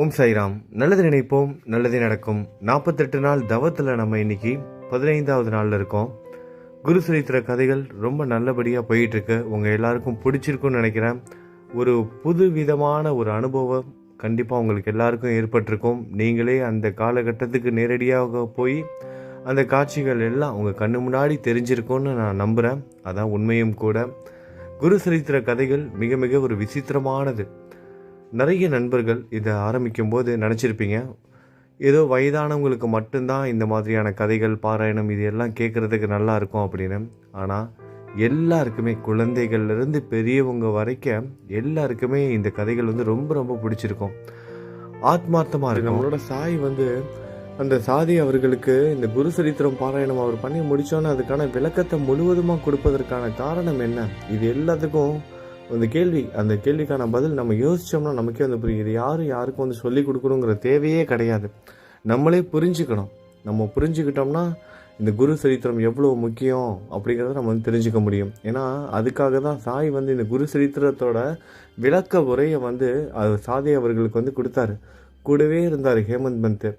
ஓம் சாய்ராம். நல்லது நினைப்போம், நல்லது நடக்கும். 48 நாள் தவத்தில் நம்ம இன்னைக்கு 15வது நாளில் இருக்கோம். குரு சரித்திர கதைகள் ரொம்ப நல்லபடியாக போயிட்டுருக்கு. உங்கள் எல்லாருக்கும் பிடிச்சிருக்குன்னு நினைக்கிறேன். ஒரு புது விதமான ஒரு அனுபவம் கண்டிப்பாக உங்களுக்கு எல்லாருக்கும் ஏற்பட்டிருக்கும். நீங்களே அந்த காலகட்டத்துக்கு நேரடியாக போய் அந்த காட்சிகள் எல்லாம் உங்கள் கண்ணு முன்னாடி தெரிஞ்சிருக்கும்னு நான் நம்புகிறேன். அதான் உண்மையும் கூட. குரு சரித்திர கதைகள் மிக மிக ஒரு விசித்திரமானது. நிறைய நண்பர்கள் இதை ஆரம்பிக்கும் போது நினச்சிருப்பீங்க, ஏதோ வயதானவங்களுக்கு மட்டும்தான் இந்த மாதிரியான கதைகள், பாராயணம் இது எல்லாம் கேட்குறதுக்கு நல்லா இருக்கும் அப்படின்னு. ஆனால் எல்லாருக்குமே, குழந்தைகள்லேருந்து பெரியவங்க வரைக்கும் எல்லாருக்குமே இந்த கதைகள் ரொம்ப ரொம்ப பிடிச்சிருக்கும், ஆத்மார்த்தமாக இருக்கும். நம்மளோட சாய் அந்த சாதி அவர்களுக்கு இந்த குரு சரித்திரம் பாராயணம் அவர் பண்ணி முடித்தோன்னே அதுக்கான விளக்கத்தை முழுவதுமாக கொடுப்பதற்கான காரணம் என்ன? இது எல்லாத்துக்கும் அந்த கேள்விக்கான பதில் நம்ம யோசித்தோம்னா நமக்கே புரியுது. யாருக்கும் சொல்லிக் கொடுக்கணுங்கிற தேவையே கிடையாது. நம்மளே புரிஞ்சுக்கணும். நம்ம புரிஞ்சுக்கிட்டோம்னா இந்த குரு சரித்திரம் எவ்வளோ முக்கியம் அப்படிங்கிறத நம்ம தெரிஞ்சுக்க முடியும். ஏன்னா அதுக்காக தான் சாய் இந்த குரு சரித்திரத்தோட விளக்க உரையை அது சாதி அவர்களுக்கு கொடுத்தாரு. கூடவே இருந்தார் ஹேமந்த் பந்த்.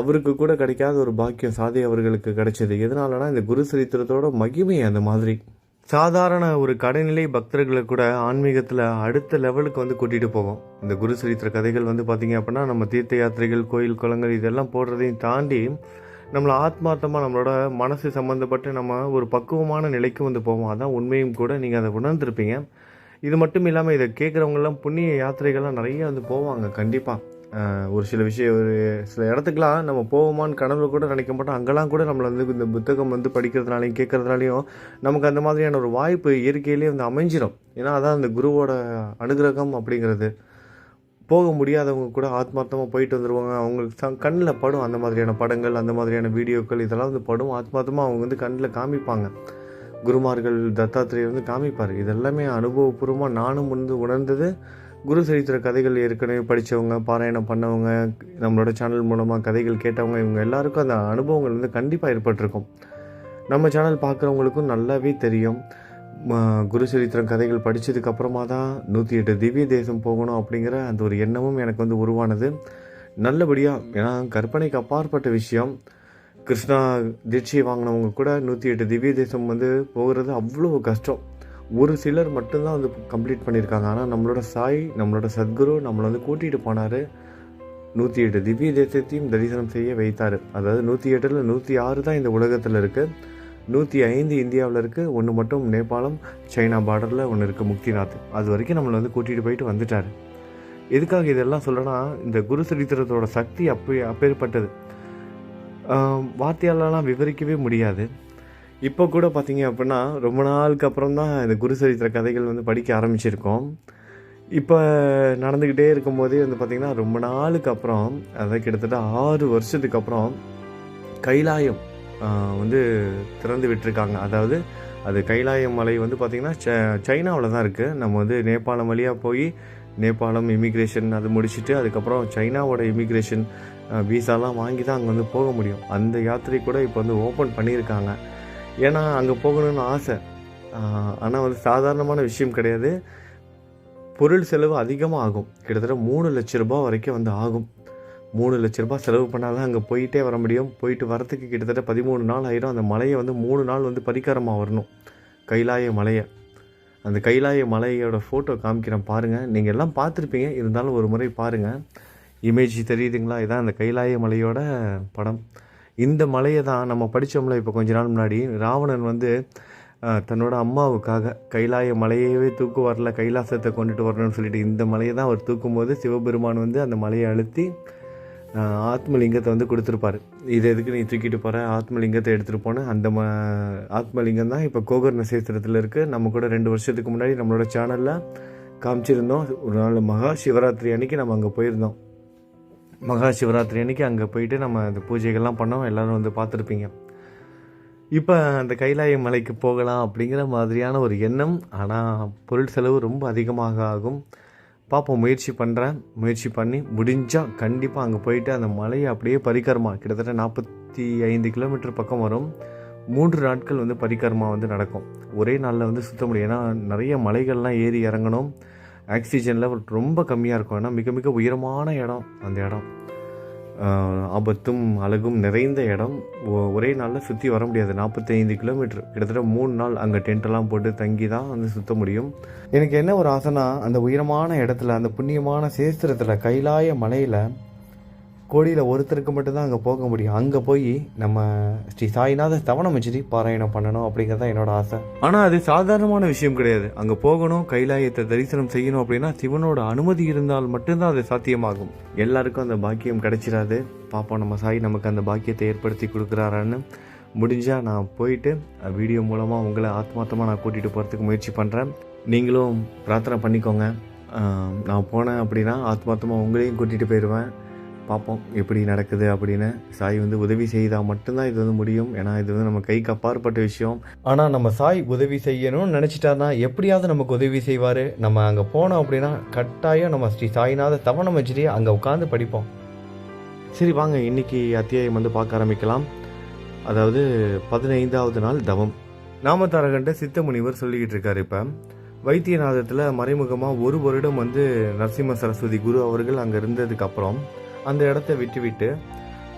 அவருக்கு கூட கிடைக்காத ஒரு பாக்கியம் சாதி அவர்களுக்கு கிடைச்சது. எதனாலனா இந்த குரு சரித்திரத்தோட மகிமை அந்த மாதிரி. சாதாரண ஒரு கடைநிலை பக்தர்களை கூட ஆன்மீகத்தில் அடுத்த லெவலுக்கு கூட்டிகிட்டு போகும். இந்த குரு சரித்திர கதைகள் பார்த்தீங்க அப்படின்னா, நம்ம தீர்த்த யாத்திரைகள், கோயில் குளங்கள் இதெல்லாம் போடுறதையும் தாண்டி நம்மளை ஆத்மார்த்தமாக நம்மளோட மனசு சம்மந்தப்பட்டு நம்ம ஒரு பக்குவமான நிலைக்கு போவோம். அதான் உண்மையும் கூட. நீங்கள் அதை உணர்ந்துருப்பீங்க. இது மட்டும் இல்லாமல் இதை கேட்குறவங்கெல்லாம் புண்ணிய யாத்திரைகள்லாம் நிறைய போவாங்க. கண்டிப்பாக ஒரு சில இடத்துக்குலாம் நம்ம போவோமான்னு கனவுல கூட நினைக்க மாட்டோம். அங்கெல்லாம் கூட நம்மளை இந்த புத்தகம் படிக்கிறதுனாலையும் கேட்கறதுனாலையும் நமக்கு அந்த மாதிரியான ஒரு வாய்ப்பு இயற்கையிலேயே அமைஞ்சிடும். ஏன்னா அதான் அந்த குருவோட அனுகிரகம் அப்படிங்கிறது. போக முடியாதவங்க கூட ஆத்மார்த்தமாக போயிட்டு வந்துடுவாங்க. அவங்களுக்கு கண்ணில் படும் அந்த மாதிரியான படங்கள், அந்த மாதிரியான வீடியோக்கள் இதெல்லாம் படும். ஆத்மார்த்தமாக அவங்க கண்ணில் காமிப்பாங்க. குருமார்கள் தத்தாத்திரேயர் காமிப்பார். இதெல்லாமே அனுபவபூர்வமாக நானும் உணர்ந்தது. குரு சரித்திர கதைகள் ஏற்கனவே படித்தவங்க, பாராயணம் பண்ணவங்க, நம்மளோட சேனல் மூலமாக கதைகள் கேட்டவங்க, இவங்க எல்லாருக்கும் அந்த அனுபவங்கள் கண்டிப்பாக ஏற்பட்டிருக்கும். நம்ம சேனல் பார்க்குறவங்களுக்கும் நல்லாவே தெரியும். குரு சரித்திரம் கதைகள் படித்ததுக்கப்புறமா தான் 108 திவ்ய தேசம் போகணும் அப்படிங்கிற அந்த ஒரு எண்ணமும் எனக்கு உருவானது. நல்லபடியாக, ஏன்னா கற்பனைக்கு அப்பாற்பட்ட விஷயம். கிருஷ்ணா தீட்சை வாங்கினவங்க கூட 108 திவ்ய தேசம் போகிறது அவ்வளோ கஷ்டம். ஒரு சிலர் மட்டும்தான் கம்ப்ளீட் பண்ணியிருக்காங்க. ஆனால் நம்மளோட சாய், நம்மளோட சத்குரு நம்மளை கூட்டிகிட்டு போனார். 108 திவ்ய தேசத்தையும் தரிசனம் செய்ய வைத்தார். அதாவது 108ல் 106 தான் இந்த உலகத்தில் இருக்குது. 105 இந்தியாவில் இருக்குது. ஒன்று மட்டும் நேபாளம், சைனா பார்டரில் ஒன்று இருக்குது, முக்திநாத். அது வரைக்கும் நம்மளை கூட்டிகிட்டு போயிட்டு வந்துட்டார். எதுக்காக இதெல்லாம் சொல்கிறேன்னா, இந்த குரு சரித்திரத்தோட சக்தி அப்பேற்பட்டது. வார்த்தையாலலாம் விவரிக்கவே முடியாது. இப்போ கூட பார்த்தீங்க அப்படின்னா, ரொம்ப நாளுக்கு அப்புறம் தான் இந்த குரு சரித்திர கதைகள் படிக்க ஆரம்பிச்சிருக்கோம். இப்போ நடந்துக்கிட்டே இருக்கும்போதே பார்த்திங்கன்னா, ரொம்ப நாளுக்கு அப்புறம், அதாவது கிட்டத்தட்ட 6 வருஷத்துக்கு அப்புறம் கைலாயம் திறந்து விட்டுருக்காங்க. அதாவது அது கைலாயம் மலை பார்த்திங்கன்னா சைனாவில் தான் இருக்குது. நம்ம நேபாளம் வழியாக போய் நேபாளம் இமிக்ரேஷன் அது முடிச்சுட்டு அதுக்கப்புறம் சைனாவோட இமிக்ரேஷன் வீசாலாம் வாங்கி தான் அங்கே போக முடியும். அந்த யாத்திரை கூட இப்போ ஓப்பன் பண்ணியிருக்காங்க. ஏன்னா அங்கே போகணும்னு ஆசை. ஆனால் சாதாரணமான விஷயம் கிடையாது. பொருள் செலவு அதிகமாக ஆகும். கிட்டத்தட்ட 3 லட்ச ரூபா வரைக்கும் ஆகும். 3 லட்ச ரூபா செலவு பண்ணால் தான் அங்கே போயிட்டே வர முடியும். போயிட்டு வரத்துக்கு கிட்டத்தட்ட 13 நாள் ஆயிரும். அந்த மலையை 3 நாள் பரிகாரமாக வரணும், கைலாய மலையை. அந்த கைலாய மலையோட ஃபோட்டோ காமிக்கிறேன் பாருங்கள். நீங்கள் எல்லாம் பார்த்துருப்பீங்க, இருந்தாலும் ஒரு முறை பாருங்கள். இமேஜ் தெரியுதுங்களா? இதான் அந்த கைலாய மலையோட படம். இந்த மலையை தான் நம்ம படித்தோம்ல இப்போ கொஞ்ச நாள் முன்னாடி, ராவணன் தன்னோட அம்மாவுக்காக கைலாய மலையவே தூக்குவார்ல, கைலாசத்தை கொண்டுட்டு வரணும்னு சொல்லிட்டு இந்த மலையை தான் அவர் தூக்கும்போது சிவபெருமான் அந்த மலையை அழுத்தி ஆத்மலிங்கத்தை கொடுத்துருப்பார். இது எதுக்கு நீ தூக்கிட்டு போகிற, ஆத்மலிங்கத்தை எடுத்துகிட்டு போன அந்த ஆத்மலிங்கம் தான் இப்போ கோகர் நட்சத்திரத்தில் இருக்குது. நம்ம கூட 2 வருஷத்துக்கு முன்னாடி நம்மளோட சேனலில் காமிச்சிருந்தோம். ஒரு நாள் மகா சிவராத்திரி அன்றைக்கி நம்ம அங்கே போயிருந்தோம். மகா சிவராத்திரி அன்றைக்கி அங்கே போயிட்டு நம்ம அந்த பூஜைகள்லாம் பண்ணோம். எல்லோரும் பார்த்துருப்பீங்க. இப்போ அந்த கைலாய மலைக்கு போகலாம் அப்படிங்கிற மாதிரியான ஒரு எண்ணம். ஆனால் பொருள் செலவு ரொம்ப அதிகமாக ஆகும். பார்ப்போம், முயற்சி பண்ணி முடிஞ்சால் கண்டிப்பாக அங்கே போயிட்டு அந்த மலையை அப்படியே பரிகாரமாக, கிட்டத்தட்ட 45 கிலோமீட்டர் பக்கம் வரும். 3 நாட்கள் பரிகாரமாக நடக்கும். ஒரே நாளில் சுற்ற முடியும். ஏன்னா நிறைய மலைகள்லாம் ஏறி இறங்கணும். ஆக்சிஜன் லெவல் ரொம்ப கம்மியாக இருக்கும். ஏன்னா மிக மிக உயரமான இடம் அந்த இடம். ஆபத்தும் அழகும் நிறைந்த இடம். ஒரே நாளில் சுற்றி வர முடியாது. 45 கிலோமீட்டர், கிட்டத்தட்ட 3 நாள் அங்கே டென்ட்டெல்லாம் போட்டு தங்கி தான் வந்து சுற்ற முடியும். எனக்கு என்ன ஒரு ஆசைனா, அந்த உயரமான இடத்துல, அந்த புண்ணியமான சேஸ்திரத்தில், கைலாய மலையில் கோடியில் ஒருத்தருக்கு மட்டும்தான் அங்கே போக முடியும். அங்கே போய் நம்ம ஸ்ரீ சாய்நாத தவணமஞ்சரி பாராயணம் பண்ணணும் அப்படிங்கிறது தான் என்னோட ஆசை. ஆனால் அது சாதாரணமான விஷயம் கிடையாது. அங்கே போகணும், கைலாயத்தை தரிசனம் செய்யணும் அப்படின்னா சிவனோட அனுமதி இருந்தால் மட்டும்தான் அது சாத்தியமாகும். எல்லாருக்கும் அந்த பாக்கியம் கிடைச்சிடாது. பார்ப்போம் நம்ம சாய் நமக்கு அந்த பாக்கியத்தை ஏற்படுத்தி கொடுக்குறாரான்னு. முடிஞ்சால் நான் போயிட்டு வீடியோ மூலமாக உங்களை ஆத்மார்த்தமாக நான் கூட்டிகிட்டு போகிறதுக்கு முயற்சி பண்ணுறேன். நீங்களும் பிரார்த்தனை பண்ணிக்கோங்க. நான் போனேன் அப்படின்னா ஆத்மார்த்தமாக உங்களையும் கூட்டிகிட்டு போயிடுவேன். பார்ப்போம் எப்படி நடக்குது அப்படின்னு. சாய் வந்து உதவி செய்தால் மட்டும்தான் இது வந்து முடியும். ஏன்னா இது வந்து நம்ம கைக்கு அப்பாற்பட்ட விஷயம். ஆனால் நம்ம சாய் உதவி செய்யணும்னு நினச்சிட்டாருன்னா எப்படியாவது நமக்கு உதவி செய்வார். நம்ம அங்கே போனோம் அப்படின்னா கட்டாயம் நம்ம ஸ்ரீ சாய்நாத தவணமஞ்சரி அங்கே உட்காந்து படிப்போம். சரி வாங்க, இன்னைக்கு அத்தியாயம் வந்து பார்க்க ஆரம்பிக்கலாம். அதாவது 15வது நாள் தவம். நாமதாரகன்ட்ட சித்த முனிவர் சொல்லிக்கிட்டு இருக்காரு. இப்போ வைத்தியநாதத்தில் மறைமுகமாக 1 வருடம் வந்து நரசிம்ம சரஸ்வதி குரு அவர்கள் அங்கே இருந்ததுக்கப்புறம் அந்த இடத்தை விட்டுவிட்டு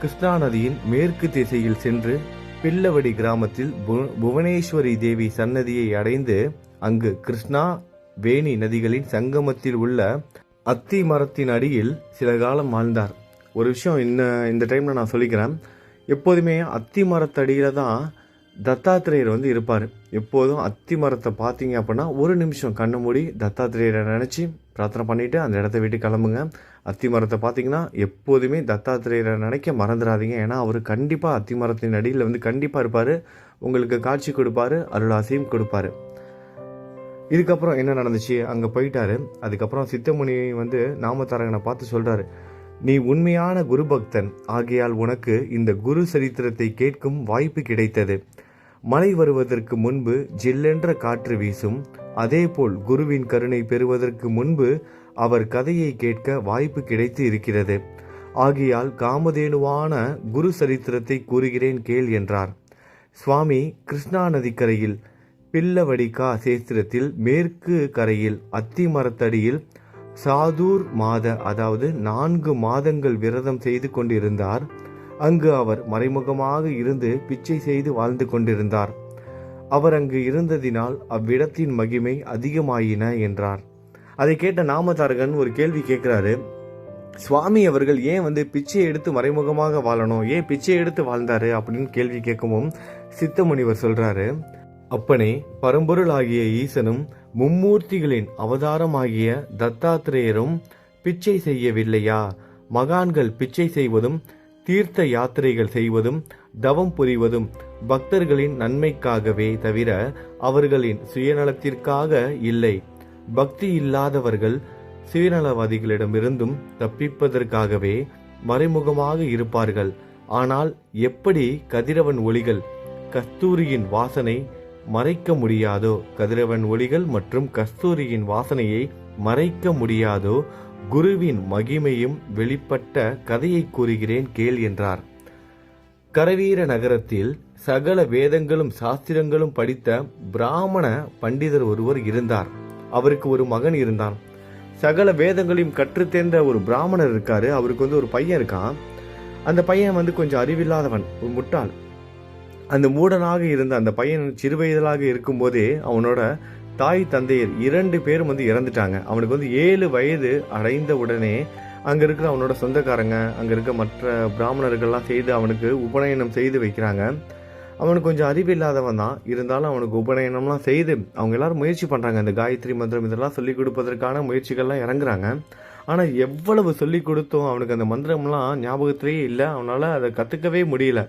கிருஷ்ணா நதியின் மேற்கு திசையில் சென்று பில்லவடி கிராமத்தில் புவனேஸ்வரி தேவி சன்னதியை அடைந்து அங்கு கிருஷ்ணா வேணி நதிகளின் சங்கமத்தில் உள்ள அத்தி மரத்தின் அடியில் சில காலம் வாழ்ந்தார். ஒரு விஷயம் இந்த டைமில் நான் சொல்லிக்கிறேன். எப்போதுமே அத்தி மரத்தடியில் தான் தத்தாத்திரேயர் வந்து இருப்பார். எப்போதும் அத்தி மரத்தை பார்த்தீங்க அப்படின்னா ஒரு நிமிஷம் கண்ணு மூடி தத்தாத்திரேயரை நினச்சி பிரார்த்தனை பண்ணிவிட்டு அந்த இடத்த விட்டு கிளம்புங்க. அத்தி மரத்தை பார்த்தீங்கன்னா எப்போதுமே தத்தாத்திரேயரை நினைக்க மறந்துடாதீங்க. ஏன்னா அவர் கண்டிப்பாக அத்தி மரத்தின் அடியில் வந்து கண்டிப்பாக இருப்பார். உங்களுக்கு காட்சி கொடுப்பாரு, அருளாசையும் கொடுப்பாரு. இதுக்கப்புறம் என்ன நடந்துச்சு, அங்கே போயிட்டாரு. அதுக்கப்புறம் சித்தமுனி வந்து நாமதாரகனை பார்த்து சொல்கிறாரு, நீ உண்மையான குரு பக்தன் ஆகையால் உனக்கு இந்த குரு சரித்திரத்தை கேட்கும் வாய்ப்பு கிடைத்தது. மழை வருவதற்கு முன்பு ஜில்லென்ற காற்று வீசும். அதேபோல் குருவின் கருணை பெறுவதற்கு முன்பு அவர் கதையை கேட்க வாய்ப்பு கிடைத்து இருக்கிறது. ஆகையால் காமதேனுவான குரு சரித்திரத்தை கூறுகிறேன் கேள் என்றார். சுவாமி கிருஷ்ணா நதிக்கரையில் பில்லவடிகா சேஸ்திரத்தில் மேற்கு கரையில் அத்தி மரத்தடியில் சாதூர் மாத, அதாவது 4 மாதங்கள் விரதம் செய்து கொண்டிருந்தார். அங்கு அவர் மறைமுகமாக இருந்து பிச்சை செய்து வாழ்ந்து கொண்டிருந்தார். அவர் அங்கு இருந்ததினால் அவ்விடத்தின் மகிமை அதிகமாயின என்றார். அதை கேட்ட நாமதாரகன் ஒரு கேள்வி கேட்கிறாரு. சுவாமி அவர்கள் ஏன் வந்து பிச்சை எடுத்து மறைமுகமாக வாழணும், ஏன் பிச்சை எடுத்து வாழ்ந்தாரு அப்படின்னு கேள்வி கேட்கவும் சித்த முனிவர் சொல்றாரு, அப்பனே, பரம்பொருள் ஆகிய ஈசனும் மும்மூர்த்திகளின் அவதாரமாகிய தத்தாத்திரேயரும் பிச்சை செய்யவில்லையா? மகான்கள் பிச்சை செய்வதும் தீர்த்த யாத்திரைகள் செய்வதும் தவம் புரிவதும் பக்தர்களின் நன்மைக்காகவே தவிர அவர்களின் சுயநலத்திற்காக இல்லை. பக்தி இல்லாதவர்கள் சுயநலவாதிகளிடமிருந்தும் தப்பிப்பதற்காகவே மறைமுகமாக இருப்பார்கள். ஆனால் எப்படி கதிரவன் ஒளிகள் கஸ்தூரியின் வாசனை மறைக்க முடியாதோ, கதிரவன் ஒளிகள் மற்றும் கஸ்தூரியின் வாசனையை மறைக்க முடியாதோ, குருவின் மகிமையும் வெளிப்பட்ட கதையை கூறுகிறேன் கேள் என்றார். கரவீர நகரத்தில் சகல வேதங்களும் சாஸ்திரங்களும் படித்த பிராமண பண்டிதர் ஒருவர் இருந்தார். அவருக்கு ஒரு மகன் இருந்தான். சகல வேதங்களையும் கற்றுத்தேர்ந்த ஒரு பிராமணர் இருக்காரு. அவருக்கு வந்து ஒரு பையன் இருக்கான். அந்த பையன் வந்து கொஞ்சம் அறிவில்லாதவன், ஒரு முட்டாள். அந்த மூடனாக இருந்த அந்த பையன் சிறுவயதலாக இருக்கும்போதே அவனோட தாய் தந்தையர் 2 பேரும் வந்து இறந்துட்டாங்க. அவனுக்கு வந்து 7 வயது அடைந்த உடனே அங்கே இருக்கிற அவனோட சொந்தக்காரங்க, அங்கே இருக்க மற்ற பிராமணர்கள்லாம் செய்து அவனுக்கு உபநயனம் செய்து வைக்கிறாங்க. அவனுக்கு கொஞ்சம் அறிவில்லாதவன் தான், இருந்தாலும் அவனுக்கு உபநயனம்லாம் செய்து அவங்க எல்லாரும் முயற்சி பண்ணுறாங்க. அந்த காயத்ரி மந்திரம் இதெல்லாம் சொல்லிக் கொடுப்பதற்கான முயற்சிகள்லாம் இறங்குறாங்க. ஆனால் எவ்வளவு சொல்லிக் கொடுத்தோம் அவனுக்கு அந்த மந்திரம்லாம் ஞாபகத்திலேயே இல்லை. அவனால் அதை கற்றுக்கவே முடியல.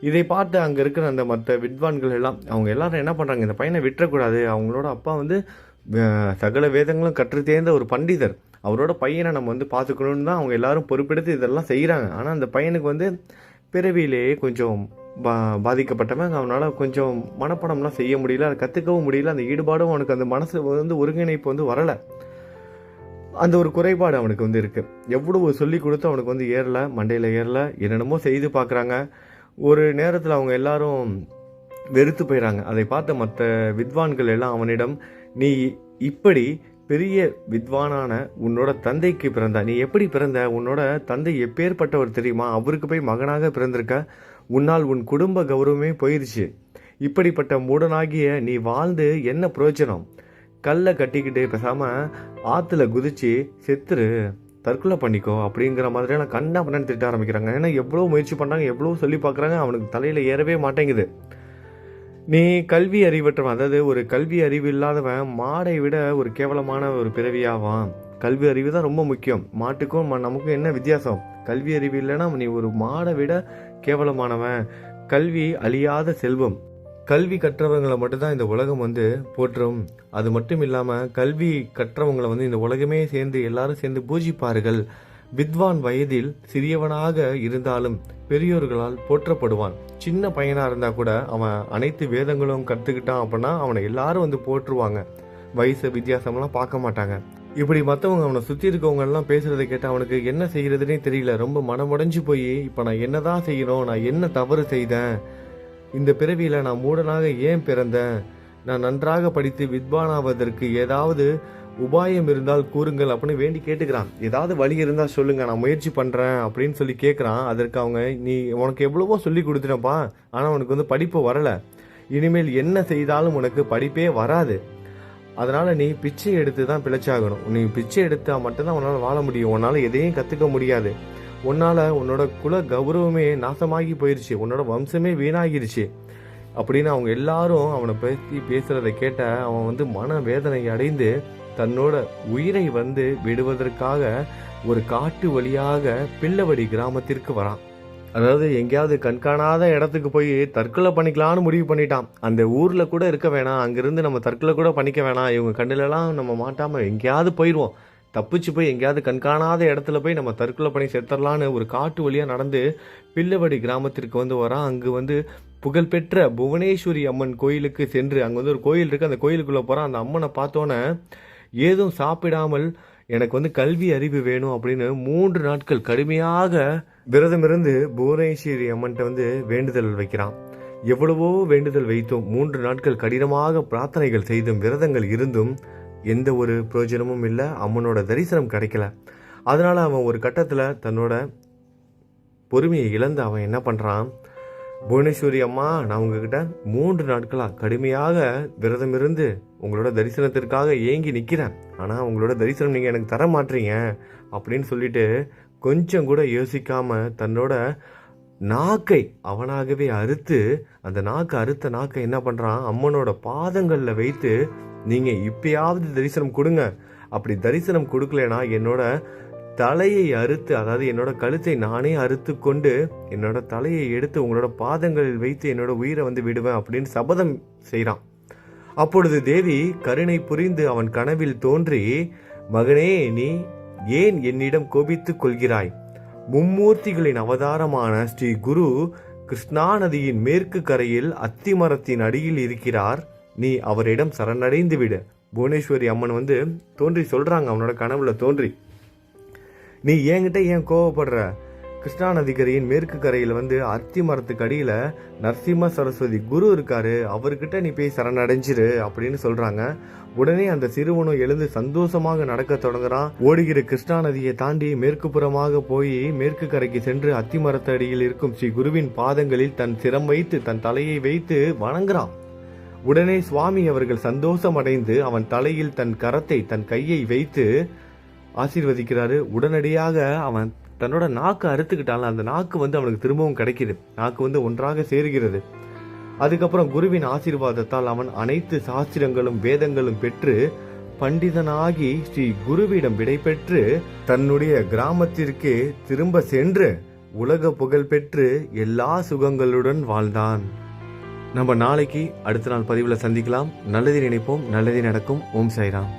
இதை பார்த்து அங்கே இருக்கிற அந்த மற்ற வித்வான்கள் எல்லாம் அவங்க எல்லாரும் என்ன பண்ணுறாங்க, இந்த பையனை விட்டுறக்கூடாது. அவங்களோட அப்பா வந்து சகல வேதங்களும் கற்று தேர்ந்த ஒரு பண்டிதர், அவரோட பையனை நம்ம வந்து பார்த்துக்கணுன்னு தான் அவங்க எல்லாரும் பொறுப்பெடுத்து இதெல்லாம் செய்கிறாங்க. ஆனால் அந்த பையனுக்கு வந்து பிறவியிலேயே கொஞ்சம் பாதிக்கப்பட்டவன். அவனால் கொஞ்சம் மனப்படம்லாம் செய்ய முடியல, அதை கற்றுக்கவும் முடியல. அந்த ஈடுபாடும் அவனுக்கு அந்த மனசு வந்து ஒருங்கிணைப்பு வந்து வரலை. அந்த ஒரு குறைபாடு அவனுக்கு வந்து இருக்குது. எவ்வளவு சொல்லி கொடுத்து அவனுக்கு வந்து ஏறலை, மண்டையில் ஏறலை. என்னென்னமோ செய்து பார்க்குறாங்க. ஒரு நேரத்தில் அவங்க எல்லாரும் வெறுத்து போயிடறாங்க. அதை பார்த்த மற்ற வித்வான்கள் எல்லாம் அவனிடம், நீ இப்படி பெரிய வித்வானான உன்னோட தந்தைக்கு பிறந்த. நீ எப்படி பிறந்த? உன்னோட தந்தை எப்பேற்பட்டவர் தெரியுமா? அவருக்கு போய் மகனாக பிறந்திருக்க. உன்னால் உன் குடும்ப கௌரவமே போயிருச்சு. இப்படிப்பட்ட மூடனாகிய நீ வாழ்ந்து என்ன பிரயோஜனம்? கல்லை கட்டிக்கிட்டு பேசாமல் ஆற்றுல குதிச்சு செத்துரு, தற்கொலை பண்ணிக்கோ அப்படிங்கிற மாதிரியான கண்ணா பண்ணு திட்ட ஆரம்பிக்கிறாங்க. ஏன்னா எவ்வளோ முயற்சி பண்ணுறாங்க, எவ்வளோ சொல்லி பார்க்குறாங்க, அவனுக்கு தலையில் ஏறவே மாட்டேங்குது. நீ கல்வி அறிவற்றவன், அதாவது ஒரு கல்வி அறிவு இல்லாதவன் மாடை விட ஒரு கேவலமான ஒரு பிறவியாவான். கல்வி அறிவு தான் ரொம்ப முக்கியம். மாட்டுக்கும் நமக்கும் என்ன வித்தியாசம்? கல்வி அறிவு இல்லைன்னா நீ ஒரு மாடை விட கேவலமானவன். கல்வி அழியாத செல்வம். கல்வி கற்றவங்களை மட்டும்தான் இந்த உலகம் போற்றும். அது மட்டும் இல்லாமல் கல்வி கற்றவங்களை இந்த உலகமே சேர்ந்து எல்லாரும் சேர்ந்து பூஜிப்பார்கள். வித்வான் வயதில் சிறியவனாக இருந்தாலும் பெரியோர்களால் போற்றப்படுவான். சின்ன பையனாக இருந்தால் கூட அவன் அனைத்து வேதங்களும் கற்றுக்கிட்டான் அப்படின்னா அவனை எல்லாரும் போற்றுவாங்க. வயசு வித்தியாசம்லாம் பார்க்க மாட்டாங்க. இப்படி மற்றவங்க அவனை சுற்றி இருக்கவங்கெல்லாம் பேசுகிறத கேட்டு அவனுக்கு என்ன செய்கிறதுனே தெரியல. ரொம்ப மனமுடைஞ்சு போய் இப்போ நான் என்னதான் செய்யணும், நான் என்ன தவறு செய்தேன், இந்த பிறவியில் நான் மூடனாக ஏன் பிறந்தேன், நான் நன்றாக படித்து வித்வானாவதற்கு ஏதாவது உபாயம் இருந்தால் கூறுங்கள் அப்படின்னு வேண்டி கேட்டுக்கிறான். ஏதாவது வழி இருந்தால் சொல்லுங்க, நான் முயற்சி பண்ணுறேன் அப்படின்னு சொல்லி கேட்குறான். அதற்கு அவங்க, நீ உனக்கு எவ்வளவோ சொல்லி கொடுத்துட்டப்பா, ஆனால் உனக்கு படிப்பு வரலை, இனிமேல் என்ன செய்தாலும் உனக்கு படிப்பே வராது, அதனால் நீ பிச்சை எடுத்து தான் பிழைச்சாகணும், நீ பிச்சை எடுத்தால் மட்டும்தான் உன்னால் வாழ முடியும், உன்னால் எதையும் கற்றுக்க முடியாது, உன்னால் உன்னோட குல கௌரவமே நாசமாகி போயிடுச்சு, உன்னோட வம்சமே வீணாகிருச்சு அப்படின்னு அவங்க எல்லாரும் அவனை பற்றி பேசுகிறத கேட்ட அவன் மன வேதனை அடைந்து தன்னோட உயிரை விடுவதற்காக ஒரு காட்டு வழியாக பிள்ளவடி கிராமத்திற்கு வரான். அதாவது எங்கேயாவது கண்காணாத இடத்துக்கு போய் தற்கொலை பண்ணிக்கலான்னு முடிவு பண்ணிட்டான். அந்த ஊரில் கூட இருக்க வேணாம், அங்கேருந்து நம்ம தற்கொலை கூட பண்ணிக்க வேணாம், இவங்க கண்ணிலலாம் நம்ம மாட்டாமல் எங்கேயாவது போயிடுவோம், தப்பிச்சு போய் எங்கேயாவது கண்காணாத இடத்துல போய் நம்ம தற்கொலை பண்ணி செத்துடலான்னு ஒரு காட்டு வழியாக நடந்து பிள்ளவடி கிராமத்திற்கு வரான். அங்கு புகழ்பெற்ற புவனேஸ்வரி அம்மன் கோயிலுக்கு சென்று அங்கே ஒரு கோயில் இருக்குது, அந்த கோயிலுக்குள்ளே போகிறான். அந்த அம்மனை பார்த்தோன்னே ஏதும் சாப்பிடாமல் எனக்கு கல்வி அறிவு வேணும் அப்படின்னு 3 நாட்கள் கடுமையாக விரதமிருந்து புவனேஸ்வரி அம்மன்ட்ட வேண்டுதல் வைக்கிறான். எவ்வளவோ வேண்டுதல் வைத்தும் 3 நாட்கள் கடினமாக பிரார்த்தனைகள் செய்தும் விரதங்கள் இருந்தும் எந்த ஒரு பிரயோஜனமும் இல்லை, அம்மனோட தரிசனம் கிடைக்கல. அதனால அவன் ஒரு கட்டத்தில் தன்னோட பொறுமையை இழந்து அவன் என்ன பண்ணுறான், புவனேஸ்வரி அம்மா, நான் உங்ககிட்ட 3 நாட்களாக கடுமையாக விரதம் இருந்து உங்களோட தரிசனத்திற்காக ஏங்கி நிற்கிறேன், ஆனால் உங்களோட தரிசனம் நீங்கள் எனக்கு தர மாட்டீங்க அப்படின்னு சொல்லிட்டு கொஞ்சம் கூட யோசிக்காம தன்னோட நாக்கை அவனாகவே அறுத்து, அந்த அறுத்த நாக்கை என்ன பண்ணுறான், அம்மனோட பாதங்களில் வைத்து நீங்கள் இப்பயாவது தரிசனம் கொடுங்க, அப்படி தரிசனம் கொடுக்கலனா என்னோட தலையை அறுத்து, அதாவது என்னோட கழுத்தை நானே அறுத்து கொண்டு என்னோட தலையை எடுத்து உங்களோட பாதங்களில் வைத்து என்னோட உயிரை விடுவேன் அப்படின்னு சபதம் செய்கிறான். அப்பொழுது தேவி கருணை புரிந்து அவன் கனவில் தோன்றி, மகனே, நீ ஏன் என்னிடம் கோபித்துக் கொள்கிறாய்? மும்மூர்த்திகளின் அவதாரமான ஸ்ரீ குரு கிருஷ்ணா நதியின் மேற்கு கரையில் அத்திமரத்தின் அடியில் இருக்கிறார், நீ அவரிடம் சரணடைந்து விடு. புவனேஸ்வரி அம்மன் தோன்றி சொல்றாங்க, அவனோட கனவுல தோன்றி, நீ என்கிட்ட ஏன் கோவப்படுற? கிருஷ்ணா நதிக்கரையின் மேற்கு கரையில் அத்தி மரத்துக்கு அடியில் நரசிம்ம சரஸ்வதி குரு இருக்காரு, அவர்கிட்ட நீ போய் சரணடைஞ்சிரு அப்படின்னு சொல்றாங்க. உடனே அந்த சிறுவனும் எழுந்து சந்தோஷமாக நடக்க தொடங்குறான். ஓடுகிற கிருஷ்ணா நதியை தாண்டி மேற்கு புறமாக போய் மேற்கு கரைக்கு சென்று அத்தி மரத்து அடியில் இருக்கும் ஸ்ரீ குருவின் பாதங்களில் தன் சிரம் வைத்து தன் தலையை வைத்து வணங்குறான். உடனே சுவாமி அவர்கள் சந்தோஷம் அடைந்து அவன் தலையில் தன் கரத்தை தன் கையை வைத்து ஆசீர்வதிக்கிறாரு. உடனடியாக அவன் தன்னோட நாக்கு அறுத்துக்கிட்டால அந்த நாக்கு அவனுக்கு திரும்பவும் கிடைக்குது, நாக்கு ஒன்றாக சேருகிறது. அதுக்கப்புறம் குருவின் ஆசீர்வாதத்தால் அவன் அனைத்து சாஸ்திரங்களும் வேதங்களும் பெற்று பண்டிதனாகி ஸ்ரீ குருவிடம் விடை பெற்று தன்னுடைய கிராமத்திற்கு திரும்ப சென்று உலக புகழ் பெற்று எல்லா சுகங்களுடன் வாழ்ந்தான். நம்ம நாளைக்கு அடுத்த நாள் பதிவில் சந்திக்கலாம். நல்லதை நினைப்போம், நல்லதே நடக்கும். ஓம் சாய்ராம்.